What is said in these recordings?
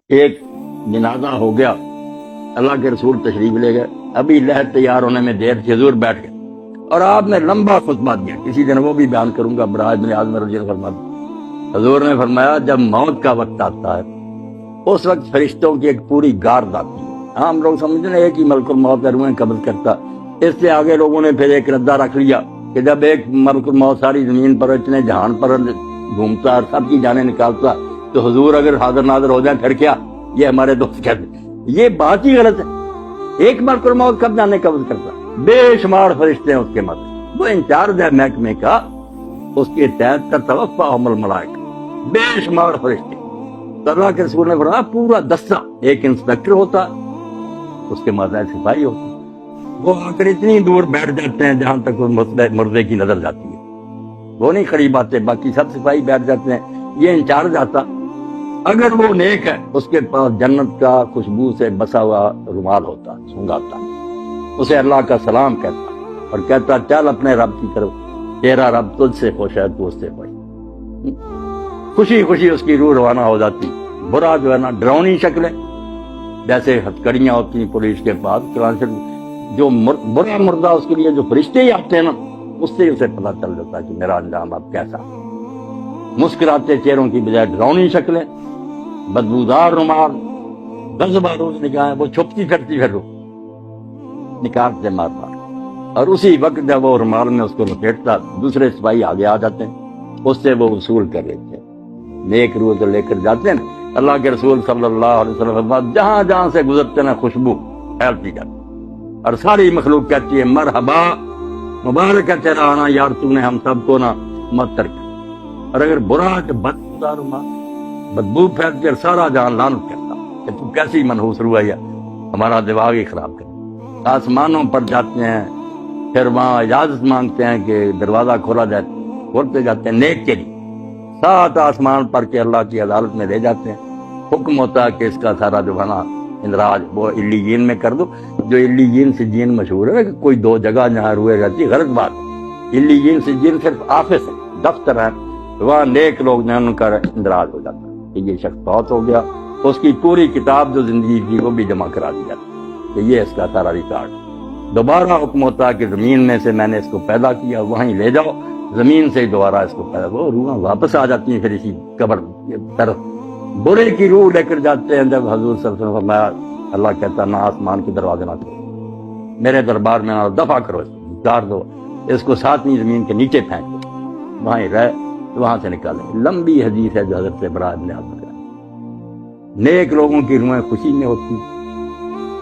ایک جنازہ ہو گیا، اللہ کے رسول تشریف لے گئے، ابھی لحد تیار ہونے میں دیر تھی، حضور بیٹھ گئے اور آپ نے لمبا خطبہ دیا، کسی دن وہ بھی بیان کروں گا، برائے ابن عازم رضی اللہ عنہ فرماتے، حضور نے فرمایا جب موت کا وقت آتا ہے اس وقت فرشتوں کی ایک پوری گارد آتی ہے، عام لوگ سمجھتے ہیں ایک ہی ملک الموت روحیں قبض کرتا، اس سے آگے لوگوں نے پھر ایک ردہ رکھ لیا کہ جب ایک ملک الموت ساری زمین پر اتنے جہان پر گھومتا اور سب کی جانیں نکالتا تو حضور اگر حاضر ناظر ہو جائیں پھر کیا؟ یہ ہمارے دوست کہتے ہیں یہ بات ہی غلط ہے، ایک ملک الموت کب جانے قبض کرتا، بے شمار فرشتے ہیں اس کے مت، وہ انچارج ہے محکمے کا، اس کے تحت تتوفاہم الملائکہ، بے شمار فرشتے، اللہ کے رسول نے فرمایا پورا دستہ، ایک انسپیکٹر ہوتا اس کے ماتحت سپاہی ہوتا، وہ آ کر اتنی دور بیٹھ جاتے ہیں جہاں تک وہ مردے کی نظر جاتی ہے، وہ نہیں قریب آتے، باقی سب سپاہی بیٹھ جاتے ہیں، یہ انچارج آتا، اگر وہ نیک ہے اس کے پاس جنت کا خوشبو سے بسا ہوا رومال ہوتا، سنگاتا، اسے اللہ کا سلام کہتا اور کہتا چل اپنے رب کی طرف، تیرا رب تجھ سے خوش ہے تو اس سے خوش، خوشی خوشی اس کی روح روانہ ہو جاتی، برا جو ہے نا ڈراؤنی شکلیں جیسے ہتھکڑیاں ہوتی ہیں پولیس کے پاس، جو برا مردہ اس کے لیے جو فرشتے ہی آتے ہیں نا اس سے اسے پتہ چل جاتا ہے کہ میرا انجام اب کیسا، مسکراتے چہروں کی بجائے ڈراؤنی شکلیں، بدبودار رومال، غضب آلود نگاہیں، وہ چھپتی پھرتی پھر نکالتے مار مار، اور اسی وقت جب وہ رومال میں اس کو لپیٹتا دوسرے سپاہی آگے آ جاتے ہیں، اس سے وہ وصول کر لیتے ہیں، نیک روح تو لے کر جاتے ہیں، اللہ کے رسول صلی اللہ علیہ وسلم جہاں جہاں سے گزرتے ہیں خوشبو پھیلتی جاتی اور ساری مخلوق کہتی ہے مرحبا، مبارک ہے تیرا آنا یار، تو نے ہم سب کو نا معطر کیا، اور اگر برا کہ بدبودار رومال، بدبو پھیلتی اور سارا جہان لعنت کرتا کہ تو کیسی منحوس روح ہے، ہمارا دماغ ہی خراب کر، آسمانوں پر جاتے ہیں، پھر وہاں اجازت مانگتے ہیں کہ دروازہ کھولا جائے، کھولتے جاتے ہیں نیک کے لیے، 7 آسمان پر کے اللہ کی عدالت میں لے جاتے ہیں، حکم ہوتا ہے کہ اس کا سارا جو ہے نا اندراج وہ علیین میں کر دو، جو علیین سجین مشہور ہے کہ کوئی 2 جگہ جہاں روئے رہتی، غلط بات ہے، علیین سجین صرف آفس ہے، دفتر ہے، وہاں نیک لوگ جو ان کا اندراج ہو جاتا ہے کہ یہ شخص بہت ہو گیا، اس کی پوری کتاب جو زندگی کی وہ بھی جمع کرا دی جاتی کہ یہ اس کا سارا ریکارڈ، دوبارہ حکم ہوتا ہے کہ زمین میں سے میں نے اس کو پیدا کیا وہیں لے جاؤ، زمین سے دوبارہ اس کو پیدا، وہ روحاں واپس آ جاتی ہیں پھر اسی قبر طرف، برے کی روح لے کر جاتے ہیں، جب حضور صلی اللہ علیہ وسلم فرمایا اللہ کہتا نہ آسمان کے دروازے نہ کھولو، میرے دربار میں نہ دفع کرو، اس کو اتار دو، اس کو 7ویں زمین کے نیچے پھینک دو، وہاں رہ وہاں سے نکالیں، لمبی حدیث ہے جو حضرت برا ابن عازم کا، نیک لوگوں کی روحیں خوشی میں ہوتی،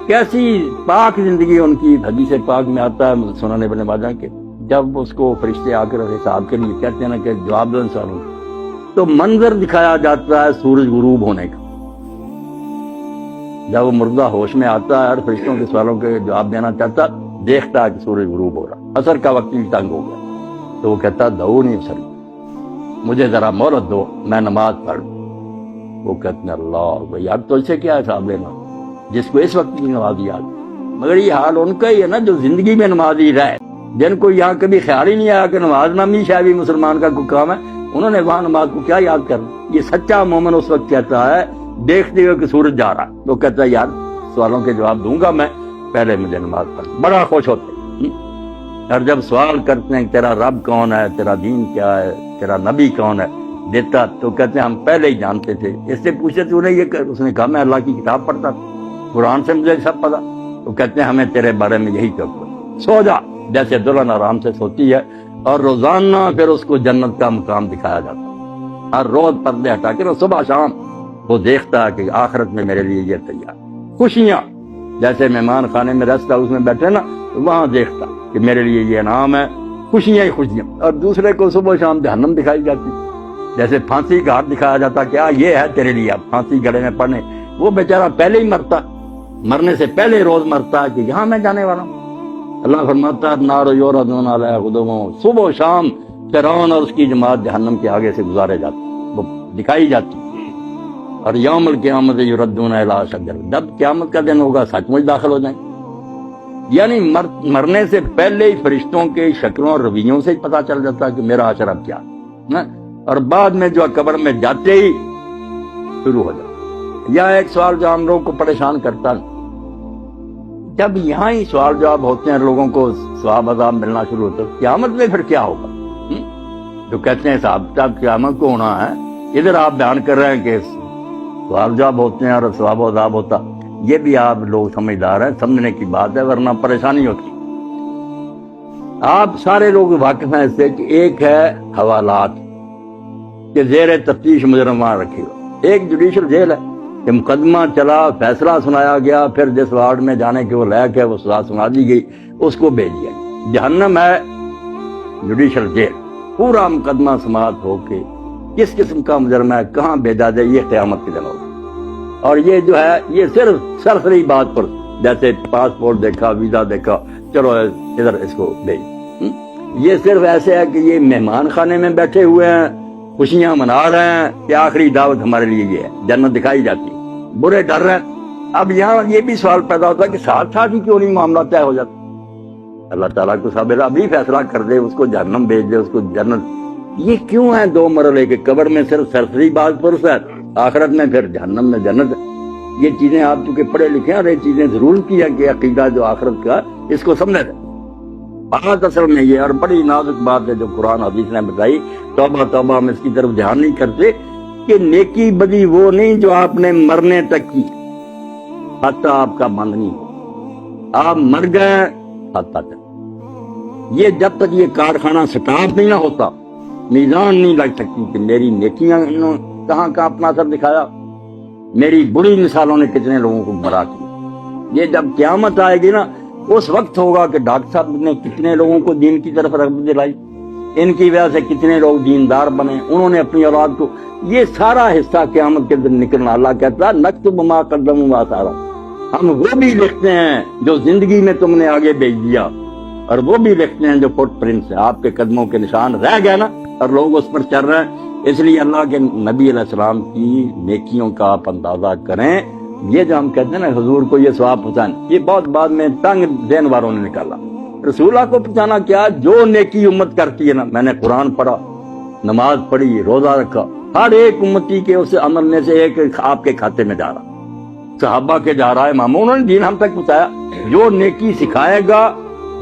کیسی پاک زندگی ان کی، حدیث پاک میں آتا ہے سنن ابن ماجہ کے، جب اس کو فرشتے آ کر حساب کے لیے کہتے ہیں نا کہ جواب دو ان سوالوں تو منظر دکھایا جاتا ہے سورج غروب ہونے کا، جب وہ مردہ ہوش میں آتا ہے اور فرشتوں کے سوالوں کے جواب دینا چاہتا دیکھتا ہے کہ سورج غروب ہو رہا، عصر کا وقت بھی تنگ ہو گیا تو وہ کہتا دعونی اصلی، مجھے ذرا مہلت دو میں نماز پڑھ لوں، وہ کہتے ہیں اللہ بھائی اب تو اسے کیا حساب لینا جس کو اس وقت کی نمازی یاد، مگر یہ حال ان کا ہی ہے نا جو زندگی میں نمازی رہے، جن کو یہاں کبھی خیال ہی نہیں آیا کہ نماز نامی شاید بھی مسلمان کا کوئی کام ہے، انہوں نے وہاں نماز کو کیا یاد کرنا، یہ سچا مومن اس وقت کہتا ہے دیکھتے ہوئے کہ سورج جا رہا، تو کہتا ہے یار سوالوں کے جواب دوں گا میں، پہلے مجھے نماز پڑھ، بڑا خوش ہوتے، اور جب سوال کرتے ہیں تیرا رب کون ہے، تیرا دین کیا ہے، تیرا نبی کون ہے، دیتا تو کہتے ہیں ہم پہلے ہی جانتے تھے، اس سے پوچھے تو انہیں یہ، اس نے کہا میں اللہ کی کتاب پڑھتا تھا، قرآن سے مجھے سب پتا، تو کہتے ہیں ہمیں تیرے بارے میں یہی چوک، سو جا، جیسے دلہن آرام سے سوتی ہے، اور روزانہ پھر اس کو جنت کا مقام دکھایا جاتا، ہر روز پردے ہٹا کے صبح شام وہ دیکھتا ہے کہ آخرت میں میرے لیے یہ تیار، خوشیاں جیسے مہمان خانے میں ریسٹ ہاؤس میں بیٹھے نا وہاں دیکھتا کہ میرے لیے یہ انعام ہے، خوشیاں ہی خوشیاں، اور دوسرے کو صبح شام جہنم دکھائی جاتی، جیسے پھانسی گھاٹ دکھایا جاتا کہ یہ ہے تیرے لیے، اب پھانسی گڑے میں پڑنے، وہ بیچارہ پہلے ہی مرتا، مرنے سے پہلے روز مرتا کہ یہاں میں جانے والا ہوں، اللہ فرماتا ہے نار یوردون علیہا غدوہ، صبح و شام فرعون اور اس کی جماعت جہنم کے آگے سے گزارے جاتے، وہ دکھائی جاتی، اور یوم القیامت یردون الی اشد، جب قیامت کا دن ہوگا سچ مچ داخل ہو جائیں، یعنی مرنے سے پہلے ہی فرشتوں کے شکلوں اور رویوں سے پتہ چل جاتا ہے کہ میرا حشر اب کیا، اور بعد میں جو قبر میں جاتے ہی شروع ہو جاتا یا ایک سوال جو ہم لوگوں کو پریشان کرتا ہے، جب یہاں ہی سوال جواب ہوتے ہیں لوگوں کو ثواب عذاب ملنا شروع ہوتا ہے، قیامت میں پھر کیا ہوگا؟ جو کہتے ہیں صاحب صاحب قیامت کو ہونا ہے، ادھر آپ بیان کر رہے ہیں کہ سوال جواب ہوتے ہیں اور ثواب و عذاب ہوتا، یہ بھی آپ لوگ سمجھدار ہیں، سمجھنے کی بات ہے، ورنہ پریشانی ہوتی۔ آپ سارے لوگ واقف ہیں اس سے کہ ایک ہے حوالات کہ زیر تفتیش مجرم وہاں رکھے گا، ایک جوڈیشل جیل ہے کہ مقدمہ چلا، فیصلہ سنایا گیا، پھر جس وارڈ میں جانے کے وہ لائق ہے وہ سزا سنا دی گئی، اس کو بھیج دیا۔ جہنم ہے جوڈیشل جیل، پورا مقدمہ سماعت ہو کے کس قسم کا مجرم ہے کہاں بھیجا جائے، یہ قیامت کے دن ہوگا۔ اور یہ جو ہے یہ صرف سرسری بات پر، جیسے پاسپورٹ دیکھا، ویزا دیکھا، چلو ادھر اس کو بھیج، یہ صرف ایسے ہے کہ یہ مہمان خانے میں بیٹھے ہوئے ہیں، خوشیاں منا رہے ہیں کہ آخری دعوت ہمارے لیے یہ ہے، جنت دکھائی جاتی ہے، برے ڈر رہے ہیں۔ اب یہاں یہ بھی سوال پیدا ہوتا ہے کہ ساتھ ساتھ ہی کیوں نہیں معاملہ طے ہو جاتا؟ اللہ تعالیٰ کو صابر ابھی فیصلہ کر دے، اس کو جہنم بھیج دے، اس کو جنت۔ یہ کیوں ہے دو مرحلے کے؟ قبر میں صرف سرسری بات پرس ہے، آخرت میں پھر جہنم میں جنت ہے۔ یہ چیزیں آپ چونکہ پڑھے لکھے ہیں اور یہ چیزیں ضرور کی ہے کہ عقیدہ جو آخرت کا اس کو سمجھے تھے۔ بات اصل میں یہ، اور بڑی نازک بات ہے جو قرآن حدیث نے بتائی، توبہ توبہ ہم اس کی طرف دھیان نہیں کرتے کہ نیکی بدی وہ نہیں جو آپ نے مرنے تک کی، حتیٰ آپ کا بند نہیں ہو، آپ مر گئے حتیٰ تک، یہ جب تک یہ کارخانہ سٹاپ نہیں نہ ہوتا، میزان نہیں لگ سکتی کہ میری نیکیاں کہاں کا اپنا اثر دکھایا، میری بری مثالوں نے کتنے لوگوں کو گمراہ کیا۔ یہ جب قیامت آئے گی نا، اس وقت ہوگا کہ ڈاکٹر صاحب نے کتنے لوگوں کو دین کی طرف رغبت دلائی، ان کی وجہ سے کتنے لوگ دیندار بنے، انہوں نے اپنی اولاد کو، یہ سارا حصہ قیامت کے دن نکلنا۔ اللہ کہتا ہے نکتب ما قدموا وآثارا، ہم وہ بھی لکھتے ہیں جو زندگی میں تم نے آگے بھیج دیا، اور وہ بھی لکھتے ہیں جو فٹ پرنٹس ہیں، آپ کے قدموں کے نشان رہ گئے نا، اور لوگ اس پر چل رہے ہیں۔ اس لیے اللہ کے نبی علیہ السلام کی نیکیوں کا آپ اندازہ کریں۔ یہ جو ہم کہتے ہیں نا حضور کو یہ ثواب پہنچانا، یہ بہت بعد میں تنگ ذہن والوں نے نکالا۔ رسولہ کو پہنچانا کیا؟ جو نیکی امت کرتی ہے نا، میں نے قرآن پڑھا، نماز پڑھی، روزہ رکھا، ہر ایک امتی کے اس عمل میں سے ایک آپ کے کھاتے میں جا رہا، صحابہ کے جا رہا ہے، اماموں انہوں نے دین ہم تک پہنچایا۔ جو نیکی سکھائے گا،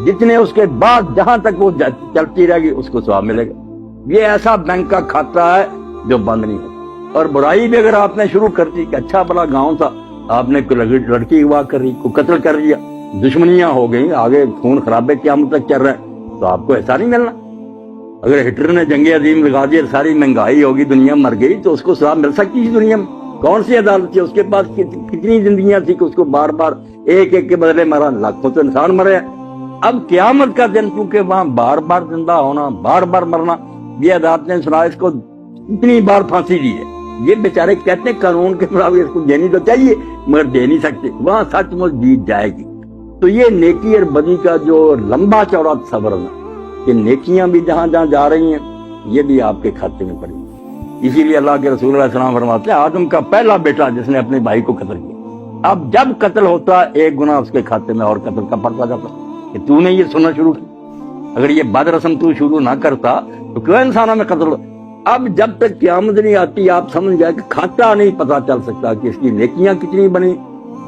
جتنے اس کے بعد جہاں تک وہ چلتی رہے گی اس کو ثواب ملے گا۔ یہ ایسا بینک کا کھاتا ہے جو بند نہیں ہوتا۔ اور برائی بھی اگر آپ نے شروع کر دی کہ اچھا بڑا گاؤں تھا، آپ نے کوئی لڑکی اغوا کر رہی، کوئی قتل کر لیا، دشمنیاں ہو گئی، آگے خون خرابے قیامت تک چل رہے ہیں، تو آپ کو ایسا نہیں ملنا۔ اگر ہٹلر نے جنگ عظیم لگا دی، ساری مہنگائی ہوگی، دنیا مر گئی، تو اس کو ثواب مل سکتی ہے دنیا میں؟ کون سی عدالت تھی؟ اس کے پاس کتنی زندگیاں تھی کہ اس کو بار بار ایک ایک کے بدلے مرا، لاکھوں تو انسان مرے ہیں۔ اب قیامت کا دن کیونکہ وہاں بار بار زندہ ہونا، بار بار مرنا، یہ عدالت نے سنا، اس کو اتنی بار پھانسی دی ہے۔ یہ بیچارے کہتے ہیں قانون کے مطابق اس کو دینی تو چاہیے مگر دے نہیں سکتے، وہاں سچ مچ جیت جائے گی۔ تو یہ نیکی اور بدی کا جو لمبا چوڑا تصور ہے کہ نیکیاں بھی جہاں جہاں جا رہی ہیں، یہ بھی آپ کے کھاتے میں پڑی۔ اسی لیے اللہ کے رسول علیہ السلام فرماتے ہیں آدم کا پہلا بیٹا جس نے اپنے بھائی کو قتل کیا، اب جب قتل ہوتا ایک گناہ اس کے کھاتے میں اور قتل کا پڑتا جاتا کہ تو نے یہ سننا شروع کیا۔ اگر یہ بد رسم تو شروع نہ کرتا تو کیوں انسانوں میں قتل ہوتا؟ اب جب تک قیامت نہیں آتی آپ سمجھ جائے کہ کھاتا نہیں پتا چل سکتا کہ اس کی نیکیاں کتنی بنی،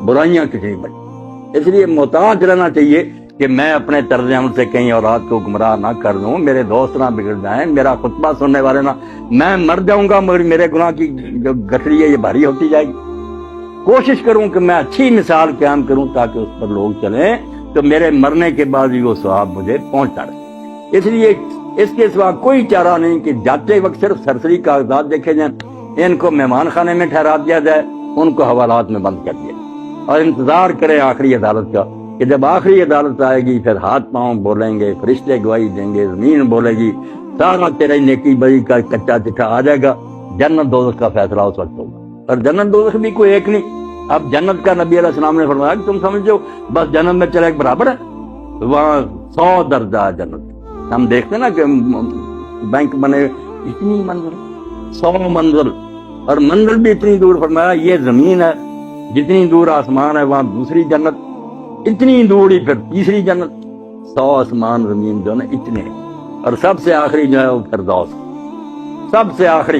برائیاں کتنی بنی۔ اس لیے محتاط رہنا چاہیے کہ میں اپنے طرز عمل سے کہیں اولاد کو گمراہ نہ کر دوں، میرے دوست نہ بگڑ جائیں، میرا خطبہ سننے والے نہ، میں مر جاؤں گا مگر میرے گناہ کی جو گٹھڑی ہے یہ بھاری ہوتی جائے گی۔ کوشش کروں کہ میں اچھی مثال قیام کروں تاکہ اس پر لوگ چلیں، تو میرے مرنے کے بعد بھی وہ ثواب مجھے پہنچتا رہے۔ اس لیے اس کے سوا کوئی چارہ نہیں کہ جاتے وقت صرف سرسری کاغذات دیکھے جائیں، ان کو مہمان خانے میں ٹھہرا دیا جائے، ان کو حوالات میں بند کر دیا، اور انتظار کرے آخری عدالت کا کہ جب آخری عدالت آئے گی پھر ہاتھ پاؤں بولیں گے، فرشتے گواہی دیں گے، زمین بولے گی، سارا تیرے نیکی بری کا کچا چٹھا آ جائے گا، جنت دوزخ کا فیصلہ اس وقت ہوگا۔ اور جنت دوزخ بھی کوئی ایک نہیں۔ اب جنت کا نبی علیہ السلام نے فرمایا کہ تم سمجھو بس جنت میں چلے ایک برابر ہے، وہاں 100 درجہ ہے جنت۔ ہم دیکھتے نا کہ بینک بنے اتنی منزل، 100 منزل، اور منزل بھی اتنی دور، فرمایا یہ زمین ہے جتنی دور آسمان ہے وہاں دوسری جنت، اتنی دور ہی پھر تیسری جنت، 100 آسمان زمین جو نا اتنے، اور سب سے آخری جو ہے وہ فردوس، سب سے آخری۔